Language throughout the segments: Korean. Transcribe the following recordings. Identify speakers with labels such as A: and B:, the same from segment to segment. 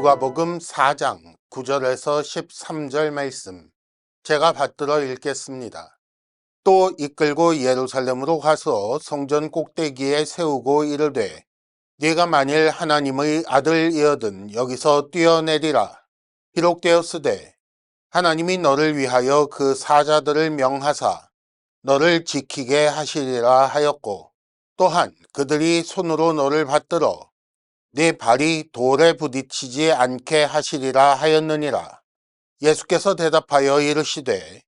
A: 누가복음 4장 9절에서 13절 말씀 제가 받들어 읽겠습니다. 또 이끌고 예루살렘으로 가서 성전 꼭대기에 세우고 이르되 네가 만일 하나님의 아들이어든 여기서 뛰어내리라. 기록되었으되 하나님이 너를 위하여 그 사자들을 명하사 너를 지키게 하시리라 하였고 또한 그들이 손으로 너를 받들어 네 발이 돌에 부딪히지 않게 하시리라 하였느니라. 예수께서 대답하여 이르시되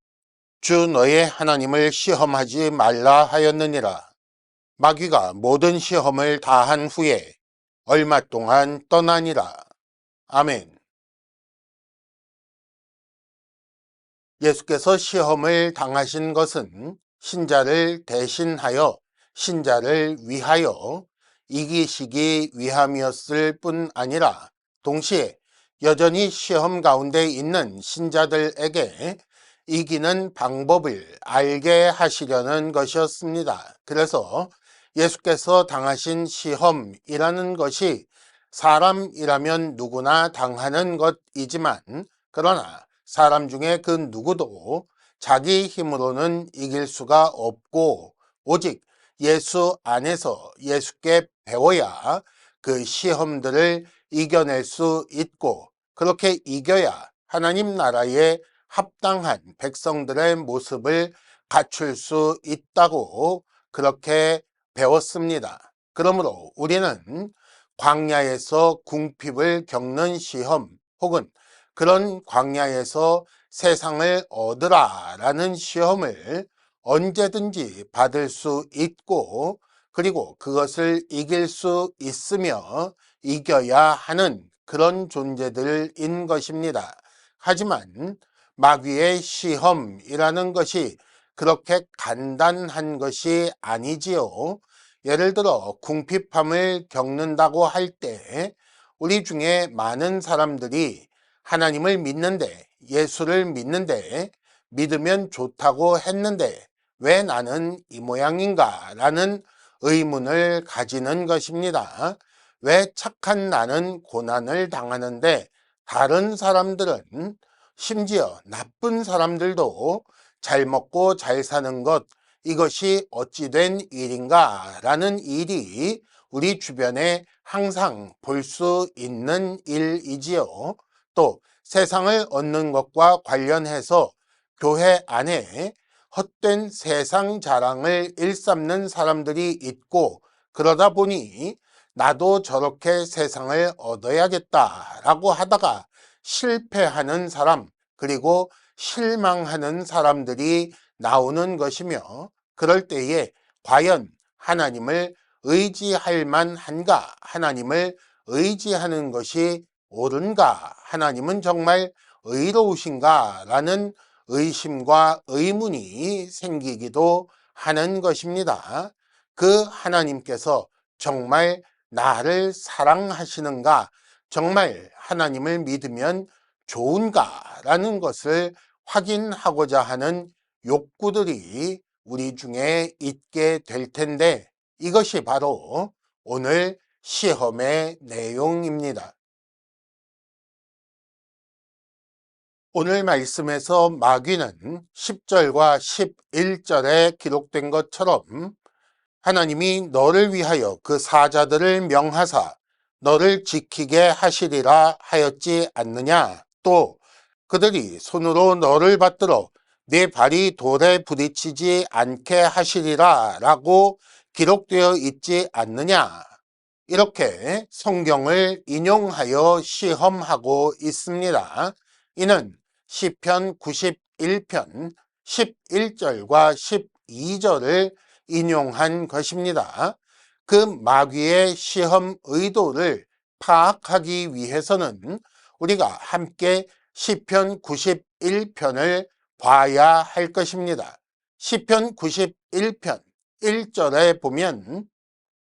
A: 주 너의 하나님을 시험하지 말라 하였느니라. 마귀가 모든 시험을 다한 후에 얼마 동안 떠나니라. 아멘. 예수께서 시험을 당하신 것은 신자를 대신하여 신자를 위하여 이기시기 위함이었을 뿐 아니라 동시에 여전히 시험 가운데 있는 신자들에게 이기는 방법을 알게 하시려는 것이었습니다. 그래서 예수께서 당하신 시험이라는 것이 사람이라면 누구나 당하는 것이지만 그러나 사람 중에 그 누구도 자기 힘으로는 이길 수가 없고 오직 예수 안에서 예수께 배워야 그 시험들을 이겨낼 수 있고 그렇게 이겨야 하나님 나라에 합당한 백성들의 모습을 갖출 수 있다고 그렇게 배웠습니다. 그러므로 우리는 광야에서 궁핍을 겪는 시험 혹은 그런 광야에서 세상을 얻으라 라는 시험을 언제든지 받을 수 있고 그리고 그것을 이길 수 있으며 이겨야 하는 그런 존재들인 것입니다. 하지만 마귀의 시험이라는 것이 그렇게 간단한 것이 아니지요. 예를 들어 궁핍함을 겪는다고 할 때 우리 중에 많은 사람들이 하나님을 믿는데 예수를 믿는데 믿으면 좋다고 했는데 왜 나는 이 모양인가 라는 의문을 가지는 것입니다. 왜 착한 나는 고난을 당하는데 다른 사람들은 심지어 나쁜 사람들도 잘 먹고 잘 사는 것 이것이 어찌 된 일인가 라는 일이 우리 주변에 항상 볼 수 있는 일이지요. 또 세상을 얻는 것과 관련해서 교회 안에 헛된 세상 자랑을 일삼는 사람들이 있고 그러다 보니 나도 저렇게 세상을 얻어야겠다라고 하다가 실패하는 사람 그리고 실망하는 사람들이 나오는 것이며 그럴 때에 과연 하나님을 의지할 만한가? 하나님을 의지하는 것이 옳은가? 하나님은 정말 의로우신가? 라는 의심과 의문이 생기기도 하는 것입니다. 그 하나님께서 정말 나를 사랑하시는가? 정말 하나님을 믿으면 좋은가? 라는 것을 확인하고자 하는 욕구들이 우리 중에 있게 될 텐데 이것이 바로 오늘 시험의 내용입니다. 오늘 말씀에서 마귀는 10절과 11절에 기록된 것처럼 하나님이 너를 위하여 그 사자들을 명하사 너를 지키게 하시리라 하였지 않느냐. 또 그들이 손으로 너를 받들어 네 발이 돌에 부딪히지 않게 하시리라 라고 기록되어 있지 않느냐. 이렇게 성경을 인용하여 시험하고 있습니다. 이는 시편 91편 11절과 12절을 인용한 것입니다. 그 마귀의 시험 의도를 파악하기 위해서는 우리가 함께 시편 91편을 봐야 할 것입니다. 시편 91편 1절에 보면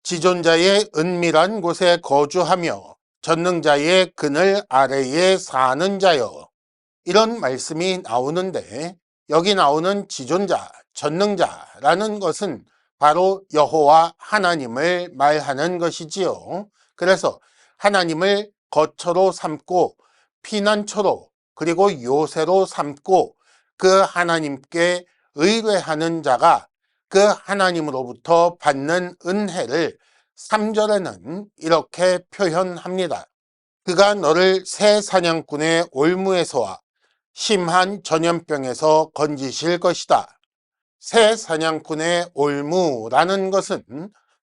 A: 지존자의 은밀한 곳에 거주하며 전능자의 그늘 아래에 사는 자여 이런 말씀이 나오는데 여기 나오는 지존자, 전능자라는 것은 바로 여호와 하나님을 말하는 것이지요. 그래서 하나님을 거처로 삼고 피난처로 그리고 요새로 삼고 그 하나님께 의뢰하는 자가 그 하나님으로부터 받는 은혜를 3절에는 이렇게 표현합니다. 그가 너를 새 사냥꾼의 올무에서와 심한 전염병에서 건지실 것이다. 새 사냥꾼의 올무라는 것은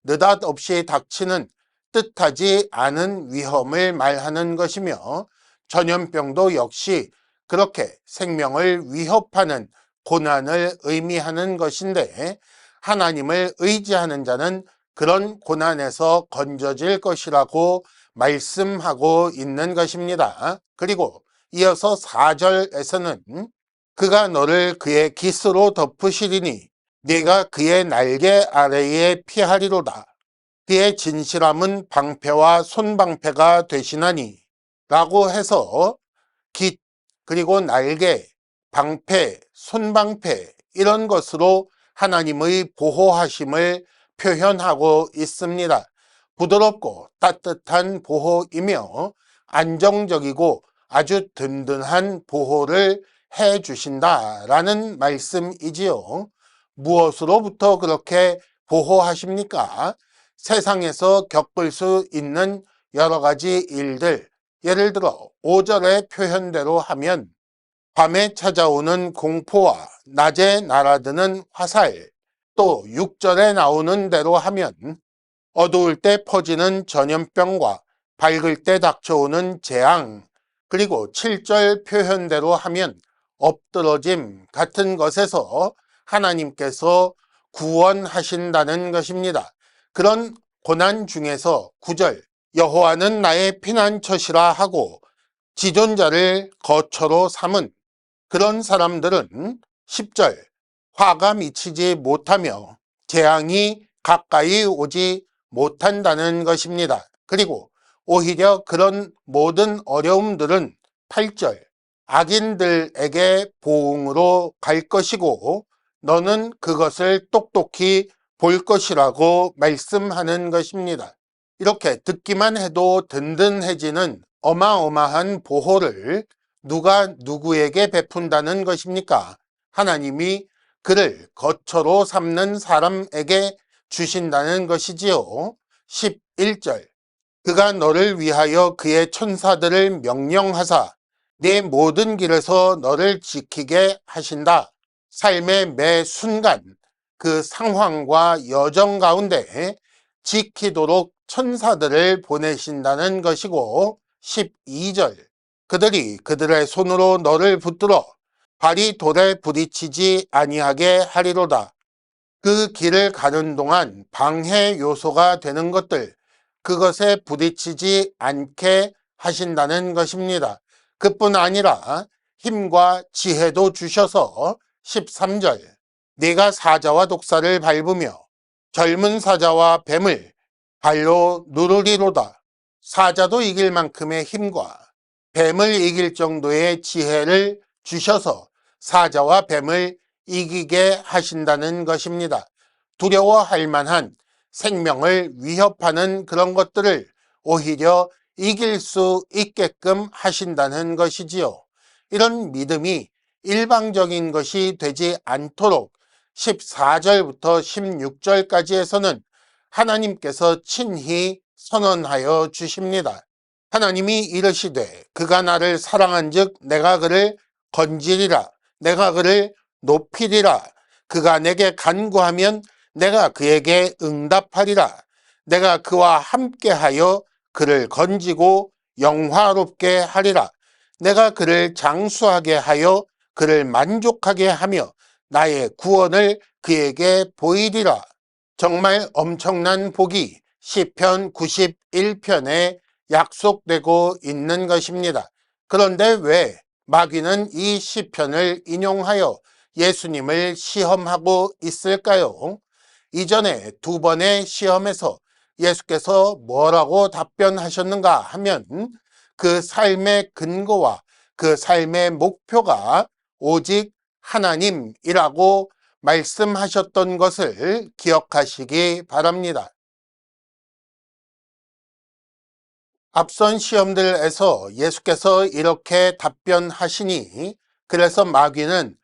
A: 느닷없이 닥치는 뜻하지 않은 위험을 말하는 것이며, 전염병도 역시 그렇게 생명을 위협하는 고난을 의미하는 것인데, 하나님을 의지하는 자는 그런 고난에서 건져질 것이라고 말씀하고 있는 것입니다. 그리고 이어서 4절에서는 그가 너를 그의 깃으로 덮으시리니 네가 그의 날개 아래에 피하리로다. 그의 진실함은 방패와 손방패가 되시나니 라고 해서 깃, 그리고 날개, 방패, 손방패 이런 것으로 하나님의 보호하심을 표현하고 있습니다. 부드럽고 따뜻한 보호이며 안정적이고 아주 든든한 보호를 해 주신다라는 말씀이지요. 무엇으로부터 그렇게 보호하십니까? 세상에서 겪을 수 있는 여러 가지 일들, 예를 들어 5절의 표현대로 하면 밤에 찾아오는 공포와 낮에 날아드는 화살, 또 6절에 나오는 대로 하면 어두울 때 퍼지는 전염병과 밝을 때 닥쳐오는 재앙, 그리고 7절 표현대로 하면 엎드러짐 같은 것에서 하나님께서 구원하신다는 것입니다. 그런 고난 중에서 9절 여호와는 나의 피난처시라 하고 지존자를 거처로 삼은 그런 사람들은 10절 화가 미치지 못하며 재앙이 가까이 오지 못한다는 것입니다. 그리고 오히려 그런 모든 어려움들은 8절 악인들에게 보응으로 갈 것이고 너는 그것을 똑똑히 볼 것이라고 말씀하는 것입니다. 이렇게 듣기만 해도 든든해지는 어마어마한 보호를 누가 누구에게 베푼다는 것입니까? 하나님이 그를 거처로 삼는 사람에게 주신다는 것이지요. 11절 그가 너를 위하여 그의 천사들을 명령하사 네 모든 길에서 너를 지키게 하신다. 삶의 매 순간 그 상황과 여정 가운데 지키도록 천사들을 보내신다는 것이고 12절 그들이 그들의 손으로 너를 붙들어 발이 돌에 부딪히지 아니하게 하리로다. 그 길을 가는 동안 방해 요소가 되는 것들, 그것에 부딪히지 않게 하신다는 것입니다. 그뿐 아니라 힘과 지혜도 주셔서 13절 네가 사자와 독사를 밟으며 젊은 사자와 뱀을 발로 누르리로다. 사자도 이길 만큼의 힘과 뱀을 이길 정도의 지혜를 주셔서 사자와 뱀을 이기게 하신다는 것입니다. 두려워할 만한 생명을 위협하는 그런 것들을 오히려 이길 수 있게끔 하신다는 것이지요. 이런 믿음이 일방적인 것이 되지 않도록 14절부터 16절까지에서는 하나님께서 친히 선언하여 주십니다. 하나님이 이르시되 그가 나를 사랑한즉 내가 그를 건지리라. 내가 그를 높이리라. 그가 내게 간구하면 내가 그에게 응답하리라. 내가 그와 함께하여 그를 건지고 영화롭게 하리라. 내가 그를 장수하게 하여 그를 만족하게 하며 나의 구원을 그에게 보이리라. 정말 엄청난 복이 시편 91편에 약속되고 있는 것입니다. 그런데 왜 마귀는 이 시편을 인용하여 예수님을 시험하고 있을까요? 이전에 두 번의 시험에서 예수께서 뭐라고 답변하셨는가 하면 그 삶의 근거와 그 삶의 목표가 오직 하나님이라고 말씀하셨던 것을 기억하시기 바랍니다. 앞선 시험들에서 예수께서 이렇게 답변하시니 그래서 마귀는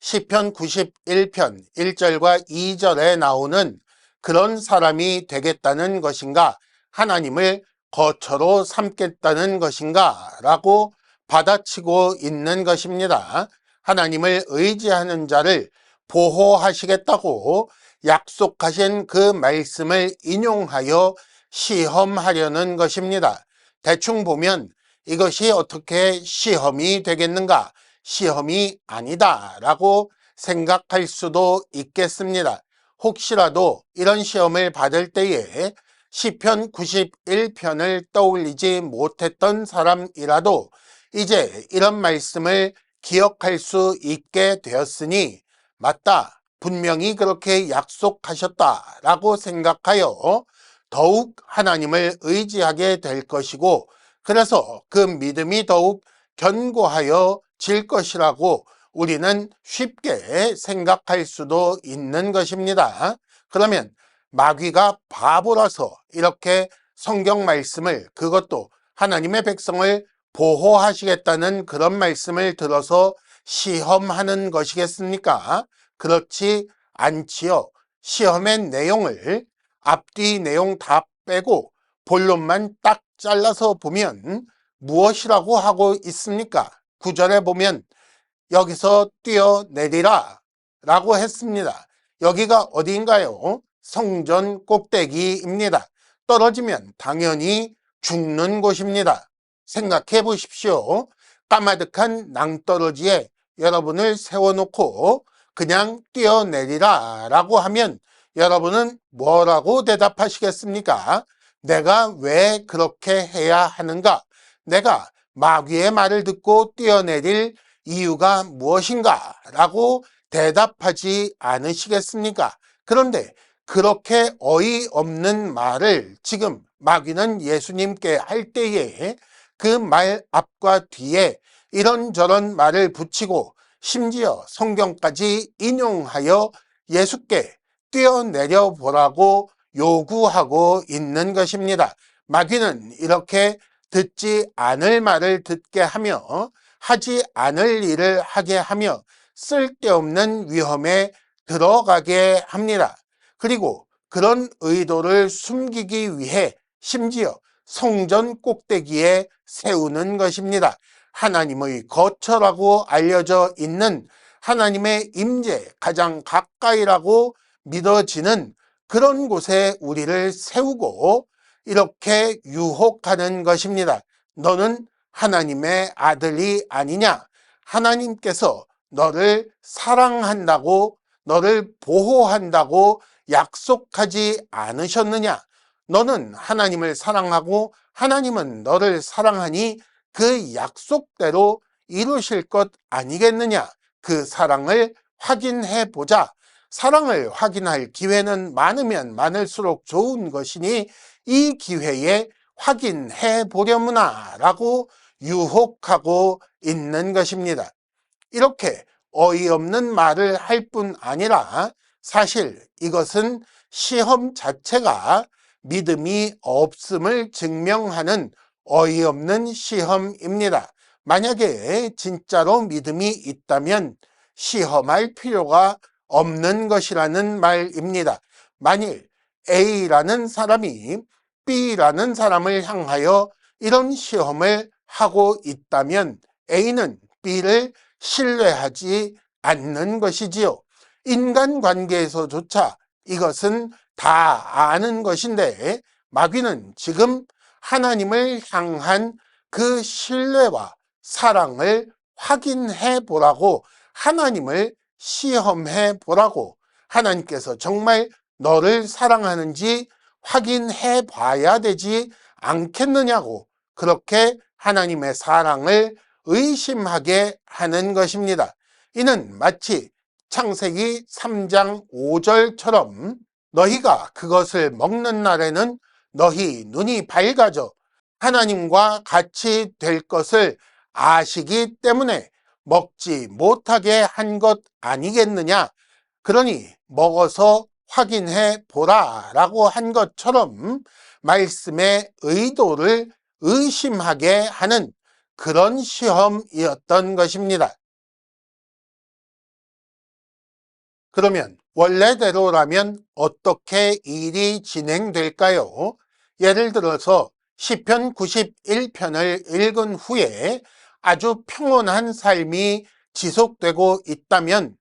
A: 시편 91편 1절과 2절에 나오는 그런 사람이 되겠다는 것인가, 하나님을 거처로 삼겠다는 것인가 라고 받아치고 있는 것입니다. 하나님을 의지하는 자를 보호하시겠다고 약속하신 그 말씀을 인용하여 시험하려는 것입니다. 대충 보면 이것이 어떻게 시험이 되겠는가? 시험이 아니다 라고 생각할 수도 있겠습니다. 혹시라도 이런 시험을 받을 때에 시편 91편을 떠올리지 못했던 사람이라도 이제 이런 말씀을 기억할 수 있게 되었으니 맞다, 분명히 그렇게 약속하셨다라고 생각하여 더욱 하나님을 의지하게 될 것이고, 그래서 그 믿음이 더욱 견고하여 질 것이라고 우리는 쉽게 생각할 수도 있는 것입니다. 그러면 마귀가 바보라서 이렇게 성경 말씀을, 그것도 하나님의 백성을 보호하시겠다는 그런 말씀을 들어서 시험하는 것이겠습니까? 그렇지 않지요. 시험의 내용을 앞뒤 내용 다 빼고 본론만 딱 잘라서 보면 무엇이라고 하고 있습니까? 9절에 보면 여기서 뛰어내리라 라고 했습니다. 여기가 어디인가요? 성전 꼭대기입니다. 떨어지면 당연히 죽는 곳입니다. 생각해 보십시오. 까마득한 낭떠러지에 여러분을 세워놓고 그냥 뛰어내리라 라고 하면 여러분은 뭐라고 대답하시겠습니까? 내가 왜 그렇게 해야 하는가? 내가 마귀의 말을 듣고 뛰어내릴 이유가 무엇인가? 라고 대답하지 않으시겠습니까? 그런데 그렇게 어이없는 말을 지금 마귀는 예수님께 할 때에 그 말 앞과 뒤에 이런저런 말을 붙이고 심지어 성경까지 인용하여 예수께 뛰어내려 보라고 요구하고 있는 것입니다. 마귀는 이렇게 듣지 않을 말을 듣게 하며 하지 않을 일을 하게 하며 쓸데없는 위험에 들어가게 합니다. 그리고 그런 의도를 숨기기 위해 심지어 성전 꼭대기에 세우는 것입니다. 하나님의 거처라고 알려져 있는 하나님의 임재 가장 가까이라고 믿어지는 그런 곳에 우리를 세우고 이렇게 유혹하는 것입니다. 너는 하나님의 아들이 아니냐? 하나님께서 너를 사랑한다고, 너를 보호한다고 약속하지 않으셨느냐? 너는 하나님을 사랑하고 하나님은 너를 사랑하니 그 약속대로 이루실 것 아니겠느냐? 그 사랑을 확인해 보자. 사랑을 확인할 기회는 많으면 많을수록 좋은 것이니 이 기회에 확인해 보려무나 라고 유혹하고 있는 것입니다. 이렇게 어이없는 말을 할 뿐 아니라 사실 이것은 시험 자체가 믿음이 없음을 증명하는 어이없는 시험입니다. 만약에 진짜로 믿음이 있다면 시험할 필요가 없는 것이라는 말입니다. 만일 A라는 사람이 B라는 사람을 향하여 이런 시험을 하고 있다면 A는 B를 신뢰하지 않는 것이지요. 인간관계에서조차 이것은 다 아는 것인데 마귀는 지금 하나님을 향한 그 신뢰와 사랑을 확인해 보라고, 하나님을 시험해 보라고, 하나님께서 정말 너를 사랑하는지 확인해 봐야 되지 않겠느냐고 그렇게 하나님의 사랑을 의심하게 하는 것입니다. 이는 마치 창세기 3장 5절처럼 너희가 그것을 먹는 날에는 너희 눈이 밝아져 하나님과 같이 될 것을 아시기 때문에 먹지 못하게 한 것 아니겠느냐? 그러니 먹어서 확인해 보라라고 한 것처럼 말씀의 의도를 의심하게 하는 그런 시험이었던 것입니다. 그러면 원래대로라면 어떻게 일이 진행될까요? 예를 들어서 시편 91편을 읽은 후에 아주 평온한 삶이 지속되고 있다면,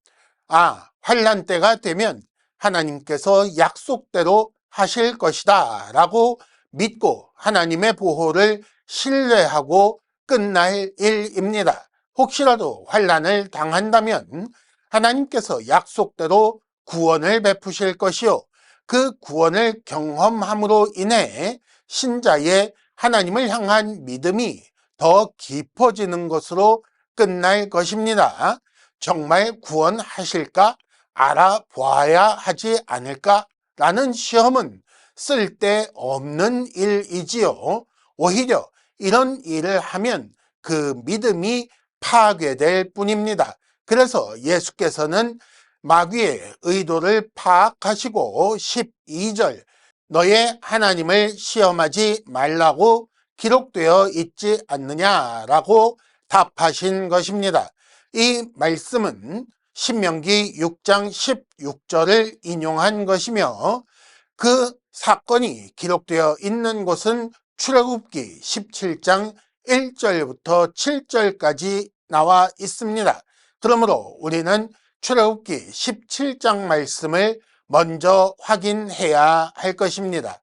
A: 환난 때가 되면 하나님께서 약속대로 하실 것이다 라고 믿고 하나님의 보호를 신뢰하고 끝날 일입니다. 혹시라도 환난을 당한다면 하나님께서 약속대로 구원을 베푸실 것이요, 그 구원을 경험함으로 인해 신자의 하나님을 향한 믿음이 더 깊어지는 것으로 끝날 것입니다. 정말 구원하실까 알아보아야 하지 않을까 라는 시험은 쓸데없는 일이지요. 오히려 이런 일을 하면 그 믿음이 파괴될 뿐입니다. 그래서 예수께서는 마귀의 의도를 파악하시고 12절 너의 하나님을 시험하지 말라고 기록되어 있지 않느냐라고 답하신 것입니다. 이 말씀은 신명기 6장 16절을 인용한 것이며, 그 사건이 기록되어 있는 곳은 출애굽기 17장 1절부터 7절까지 나와 있습니다. 그러므로 우리는 출애굽기 17장 말씀을 먼저 확인해야 할 것입니다.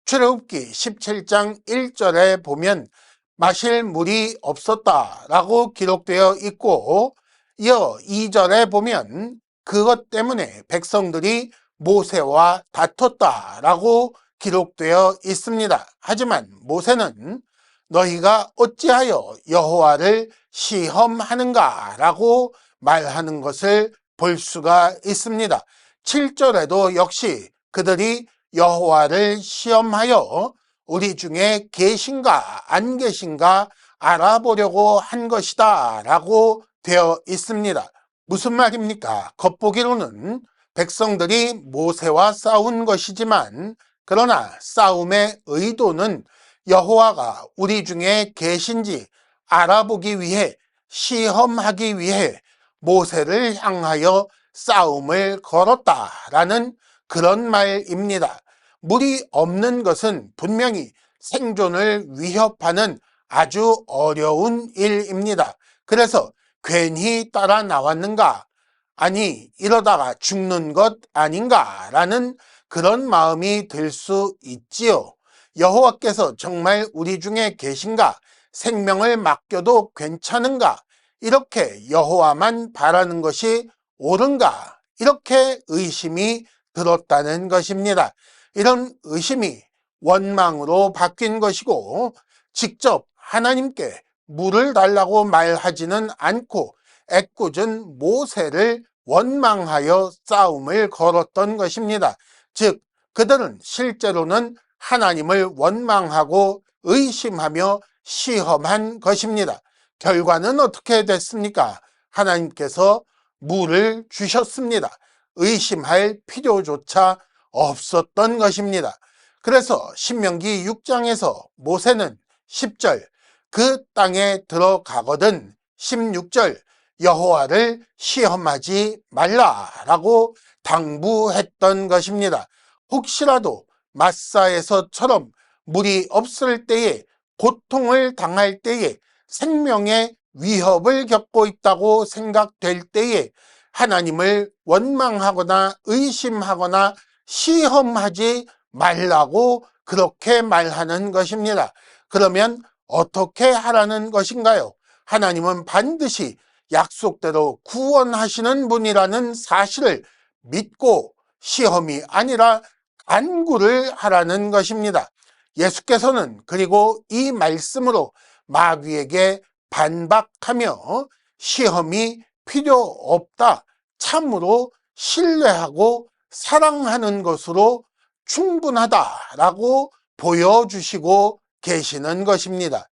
A: 출애굽기 17장 1절에 보면 마실 물이 없었다라고 기록되어 있고, 이어 2절에 보면 그것 때문에 백성들이 모세와 다퉜다라고 기록되어 있습니다. 하지만 모세는 너희가 어찌하여 여호와를 시험하는가 라고 말하는 것을 볼 수가 있습니다. 7절에도 역시 그들이 여호와를 시험하여 우리 중에 계신가 안 계신가 알아보려고 한 것이다 라고 되어 있습니다. 무슨 말입니까? 겉보기로는 백성들이 모세와 싸운 것이지만, 그러나 싸움의 의도는 여호와가 우리 중에 계신지 알아보기 위해, 시험하기 위해 모세를 향하여 싸움을 걸었다라는 그런 말입니다. 물이 없는 것은 분명히 생존을 위협하는 아주 어려운 일입니다. 그래서 괜히 따라 나왔는가? 아니, 이러다가 죽는 것 아닌가라는 그런 마음이 들 수 있지요. 여호와께서 정말 우리 중에 계신가? 생명을 맡겨도 괜찮은가? 이렇게 여호와만 바라는 것이 옳은가? 이렇게 의심이 들었다는 것입니다. 이런 의심이 원망으로 바뀐 것이고, 직접 하나님께 물을 달라고 말하지는 않고 애꿎은 모세를 원망하여 싸움을 걸었던 것입니다. 즉, 그들은 실제로는 하나님을 원망하고 의심하며 시험한 것입니다. 결과는 어떻게 됐습니까? 하나님께서 물을 주셨습니다. 의심할 필요조차 없었던 것입니다. 그래서 신명기 6장에서 모세는 10절 그 땅에 들어가거든 16절 여호와를 시험하지 말라라고 당부했던 것입니다. 혹시라도 마사에서처럼 물이 없을 때에, 고통을 당할 때에, 생명의 위협을 겪고 있다고 생각될 때에 하나님을 원망하거나 의심하거나 시험하지 말라고 그렇게 말하는 것입니다. 그러면 어떻게 하라는 것인가요? 하나님은 반드시 약속대로 구원하시는 분이라는 사실을 믿고 시험이 아니라 간구를 하라는 것입니다. 예수께서는 그리고 이 말씀으로 마귀에게 반박하며 시험이 필요 없다, 참으로 신뢰하고 사랑하는 것으로 충분하다라고 보여주시고 계시는 것입니다.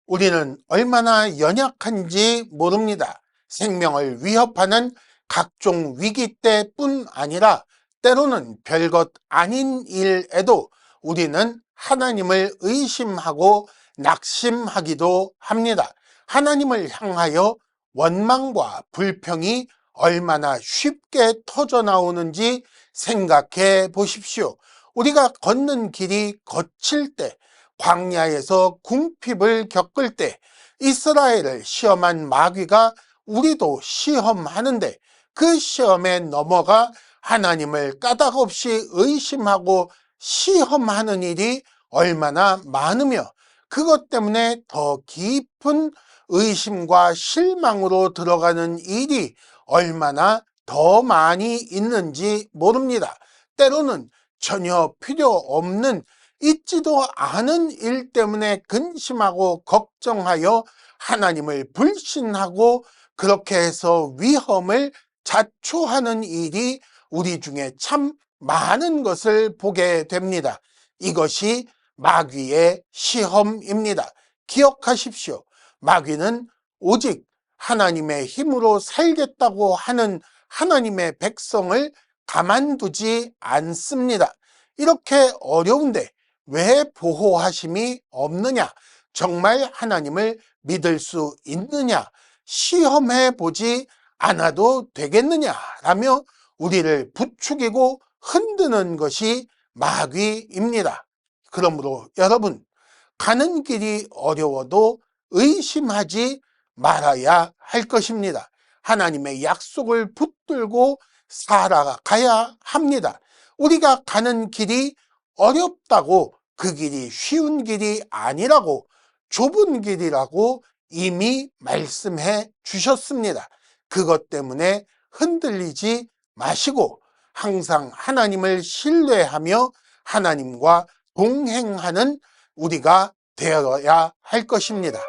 A: 우리는 얼마나 연약한지 모릅니다. 생명을 위협하는 각종 위기 때뿐 아니라 때로는 별것 아닌 일에도 우리는 하나님을 의심하고 낙심하기도 합니다. 하나님을 향하여 원망과 불평이 얼마나 쉽게 터져 나오는지 생각해 보십시오. 우리가 걷는 길이 거칠 때, 광야에서 궁핍을 겪을 때, 이스라엘을 시험한 마귀가 우리도 시험하는데 그 시험에 넘어가 하나님을 까닭없이 의심하고 시험하는 일이 얼마나 많으며 그것 때문에 더 깊은 의심과 실망으로 들어가는 일이 얼마나 더 많이 있는지 모릅니다. 때로는 전혀 필요 없는 있지도 않은 일 때문에 근심하고 걱정하여 하나님을 불신하고 그렇게 해서 위험을 자초하는 일이 우리 중에 참 많은 것을 보게 됩니다. 이것이 마귀의 시험입니다. 기억하십시오. 마귀는 오직 하나님의 힘으로 살겠다고 하는 하나님의 백성을 가만두지 않습니다. 이렇게 어려운데 왜 보호하심이 없느냐? 정말 하나님을 믿을 수 있느냐? 시험해 보지 않아도 되겠느냐라며 우리를 부추기고 흔드는 것이 마귀입니다. 그러므로 여러분, 가는 길이 어려워도 의심하지 말아야 할 것입니다. 하나님의 약속을 붙들고 살아가야 합니다. 우리가 가는 길이 어렵다고 그 길이 쉬운 길이 아니라고, 좁은 길이라고 이미 말씀해 주셨습니다. 그것 때문에 흔들리지 마시고 항상 하나님을 신뢰하며 하나님과 동행하는 우리가 되어야 할 것입니다.